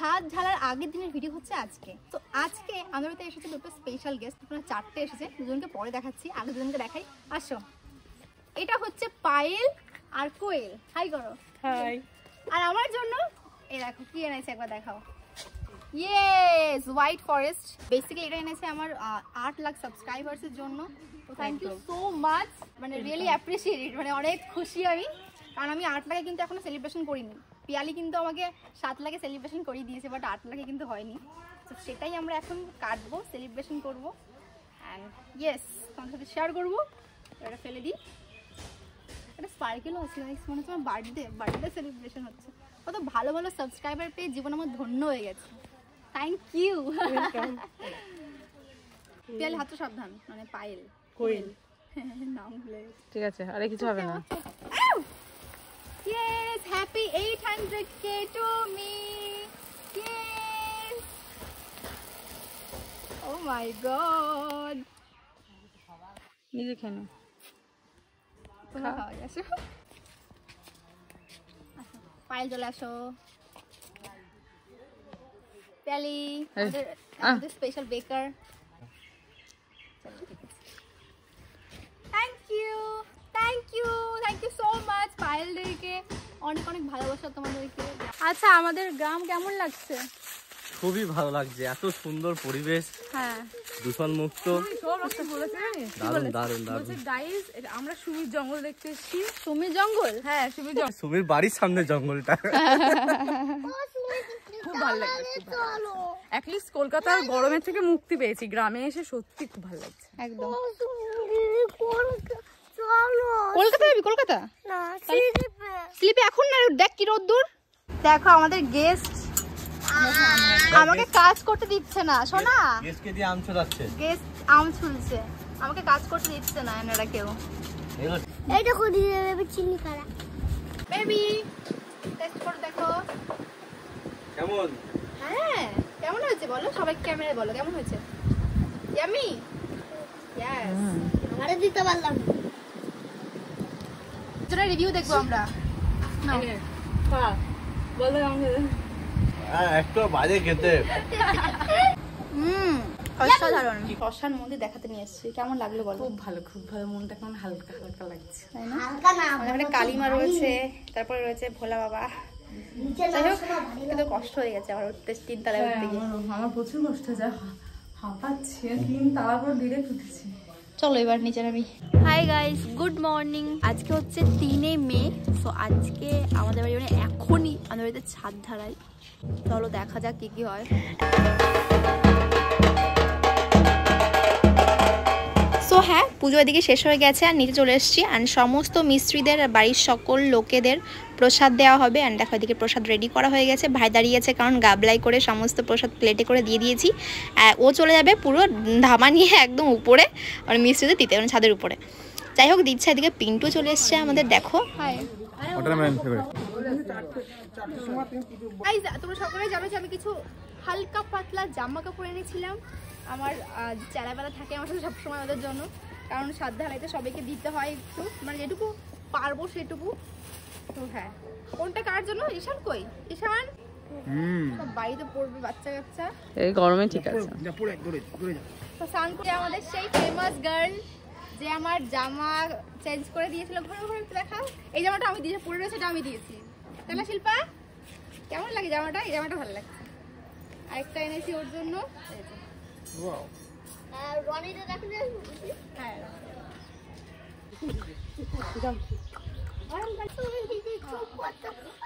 ছাদ ঢালার আগের দিনের ভিডিও হচ্ছে আজকে। তো আজকে আমাদের তো এসেছে দুটো স্পেশাল গেস্ট, আপনারা 4টে এসেছে, দুজনকে পরে দেখাচ্ছি, আগে দুজনকে দেখাই। আসো, এটা হচ্ছে পায়েল আর কোয়েল। হাই করো। হাই। আর আমার জন্য এই দেখো কি এনেছে, একবার দেখাও। Yes, white forest. বেসিক্যালি এটা এনেছে আমার 8 লাখ সাবস্ক্রাইবার্সের জন্য। তো থ্যাংক ইউ সো মাচ, মানে রিয়েলি অ্যাপ্রিসিয়েট ইট, মানে অনেক খুশি আমি, কারণ আমি 8 লাখে কিন্তু এখনো সেলিব্রেশন করিনি। পিয়ালি কিন্তু আমাকে 7 লাখে সেলিব্রেশন করিয়ে দিয়েছে, বাট 8 লাখে কিন্তু হয়নি। তো সেটাই আমরা এখন কাটবো, সেলিব্রেশন করবো। অ্যান্ড ইয়েস, তোমার সাথে শেয়ার করবো। এটা ফেলে দিই, একটা স্পার্কেলও আছে, মনে হচ্ছে আমার বার্থডে সেলিব্রেশন হচ্ছে। কত ভালো ভালো সাবস্ক্রাইবার পেয়ে জীবন আমার ধন্য হয়ে গেছে। Thank you. পিয়ালি হাতটা সাবধান, মানে পায়েল কোয়েল নাম ভুলে গেছি। ঠিক আছে, আরে কিছু হবে না। Yes, happy 800k to me. Yes. Oh my god. নিজে খেয়ে নাও। তোমরা খাওয়া আসো। পায়েল চলে আসো। পিয়ালি আমাদের স্পেশাল বেকার। থ্যাংক ইউ সো মাচ পায়েলদেরকে, অনেক অনেক ভালোবাসা তোমাদেরকে। আচ্ছা, আমাদের গ্রাম কেমন লাগছে? খুবই ভালো লাগছে, এত সুন্দর পরিবেশ, হ্যাঁ, দূষণ মুক্ত, দারুণ দারুণ দারুণ। গাইস, আমরা সুমির জঙ্গল দেখতে এসেছি। সুমির জঙ্গল? হ্যাঁ, সুমির জঙ্গল। সুমির বাড়ির সামনে জঙ্গলটা। খুব ভালো লাগছে। অ্যাটলিস্ট কলকাতার গরমের থেকে মুক্তি পেয়েছি, গ্রামে এসে সত্যি খুব ভালো লাগছে একদম। কলকাতা যাবি? কলকাতা স্লিপে এখন না, দেখ কি রোদ্দুর। দেখো আমাদের গেস্ট আমাকে কাজ করতে দিচ্ছে না, শোনা। গেস্টকে দিয়ে আম ছড়াচ্ছে। গেস্ট আম ছুলছে, আমাকে কাজ করতে দিচ্ছে না এনারা কেউ। এই দেখো দিয়ে দেবে চিনি খারা। বেবি টেস্ট করে দেখো কেমন। হ্যাঁ, কেমন হয়েছে বলো, সবাই ক্যামেরায় বলো কেমন হয়েছে। ইয়ামি। ইয়েস, আরে দিতে পারলাম না। যেটা রিভিউ দেখবো আমরা। না হ্যাঁ, বল আমাকে। হ্যাঁ, একটু বাজে খেতে। অসাধারণ। শ্মশান মন্দির দেখাতে নিয়ে এসেছি, কেমন লাগলো বলো। খুব ভালো, খুব ভালো। মনটা কেমন হালকা হালকা লাগছে, তাই না? হালকা না, আমাদের কালিমা রয়েছে, তারপরে রয়েছে ভোলা বাবা। নিচে যাই হোক, কিন্তু কষ্ট হয়ে গেছে আমার উঠতে, 3 তলায় উঠতে গিয়ে। আমার প্রচুর কষ্ট হচ্ছে, হাঁপাচ্ছে। 3 তালার পর ডিরেক্ট উঠেছি। চলো এবার নিচে নামি। Hi guys, good morning. আজকে হচ্ছে 3 মে। সো আজকে আমাদের বাড়ি, মানে এখনই আমাদের বাড়িতে ছাদ ঢালাই। চলো দেখা যাক কি কি হয়। সো হ্যাঁ, পুজো এদিকে শেষ হয়ে গেছে আর নিচে চলে এসেছি। অ্যান্ড সমস্ত মিস্ত্রিদের বাড়ির সকল লোকেদের প্রসাদ দেওয়া হবে। অ্যান্ড দেখো এদিকে প্রসাদ রেডি করা হয়ে গেছে, ভাই দাঁড়িয়েছে, কারণ গাবলাই করে সমস্ত প্রসাদ প্লেটে করে দিয়ে দিয়েছি। ও চলে যাবে পুরো ধামা নিয়ে একদম উপরে, মানে মিস্ত্রিদের দিতে, মানে ছাদের উপরে। যাই হোক, দিচ্ছে। এদিকে পিন্টু চলে এসছে আমাদের, দেখো। হাই, তোমরা সকলে জানো যে আমি কিছু হালকা পাতলা জামা কাপড় এনেছিলাম। আমার চেলাবেলা থাকে আমার সাথে সবসময় ওদের জন্য, কারণ সাধ্য ঢালাইতে সবাইকে দিতে হয় একটু, মানে যেটুকু পারবো সেটুকু। তো হ্যাঁ, কোনটা কার জন্য? ঈশান কই? ঈশান সব বাড়িতে পড়বে বাচ্চা কাচ্চা, এই গরমে ঠিক আছে। তো স্নান করে আমাদের সেই ফেমাস গার্ল যে আমার জামা চেঞ্জ করে দিয়েছিল, ঘুরে ঘুরে একটু দেখাও। এই জামাটা আমি দিয়েছি, পরে রয়েছে, এটা আমি দিয়েছি, তাই না শিল্পা? কেমন লাগে জামাটা? এই জামাটা ভালো লাগছে। আরেকটা এনেছি ওর জন্য। রনিটা দেখো না। হ্যাঁ,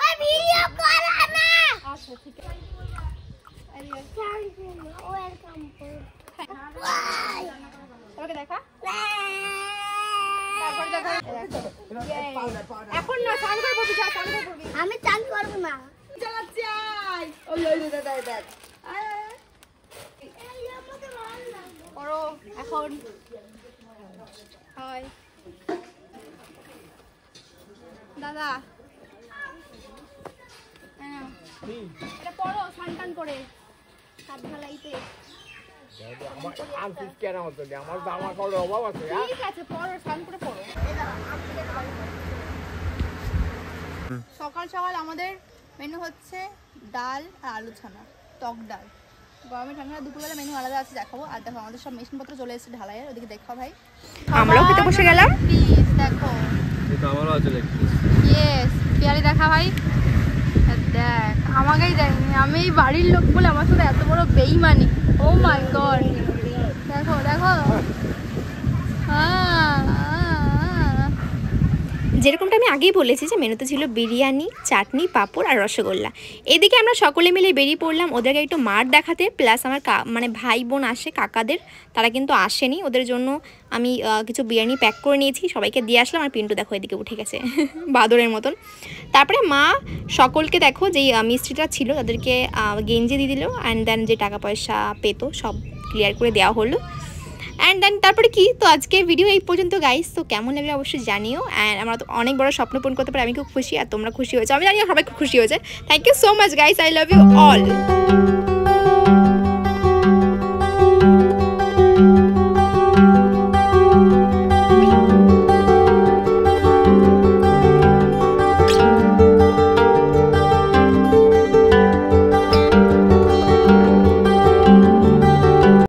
আমি ভিডিও করা না। আচ্ছা ঠিক আছে। ওয়েলকাম করো। ওকে দেখা, তারপরে দেখা। এখন না, স্নান করে পড়বি, যা স্নান করে পড়বি। আমি চান করবো না। চালাচ্ছি, আয়। ওই দেখ করো এখন। হয় দাদা, হ্যাঁ এটা পড়ো স্নান টান করে হাত ঢালাইতে। ঠিক আছে, পড়ো, স্নান করে পড়ো। সকাল সকাল আমাদের মেনু হচ্ছে ডাল আর আলু ছানা, টক ডাল। গরমে ঠান্ডা দুপুরবেলা মেনু আলাদা আছে, দেখাবো। আর দেখো আমাদের সব মেশিনপত্র চলে এসেছে ঢালাইয়ের, ওদিকে দেখো ভাই। আমরাও খেতে বসে গেলাম। প্লিজ দেখো, এটা আমারও আছে দেখি। ইয়েস পিয়ারি দেখা ভাই। দেখ আমাকেই দেয়নি, আমি এই বাড়ির লোক বলে আমার সাথে এত বড় বেইমানি। ও মাই গড, দেখো দেখো। যেরকমটা আমি আগেই বলেছি যে মেনুতে ছিল বিরিয়ানি, চাটনি, পাঁপড় আর রসগোল্লা। এদিকে আমরা সকলে মিলে বেরিয়ে পড়লাম ওদেরকে একটু মাঠ দেখাতে। প্লাস আমার মানে ভাই বোন আসে কাকাদের, তারা কিন্তু আসেনি, ওদের জন্য আমি কিছু বিরিয়ানি প্যাক করে নিয়েছি, সবাইকে দিয়ে আসলাম। আর পিন্টু দেখো এদিকে উঠে গেছে বাদরের মতন। তারপরে মা সকলকে দেখো যেই মিস্ত্রিটা ছিল তাদেরকে গেঞ্জি দিয়ে দিল, অ্যান্ড দেন যে টাকা পয়সা পেতো সব ক্লিয়ার করে দেওয়া হলো। অ্যান্ড দেন তারপরে কি, তো আজকে ভিডিও এই পর্যন্ত গাইস। তো কেমন লাগলে অবশ্যই জানিও। অ্যান্ড আমরা তো অনেক বড় স্বপ্ন পূরণ করতে পারি, আমি খুব খুশি আর তোমরা খুশি হয়েছে, আমি জানি সবাই খুব খুশি হয়েছে। Thank you so much guys, I love you all.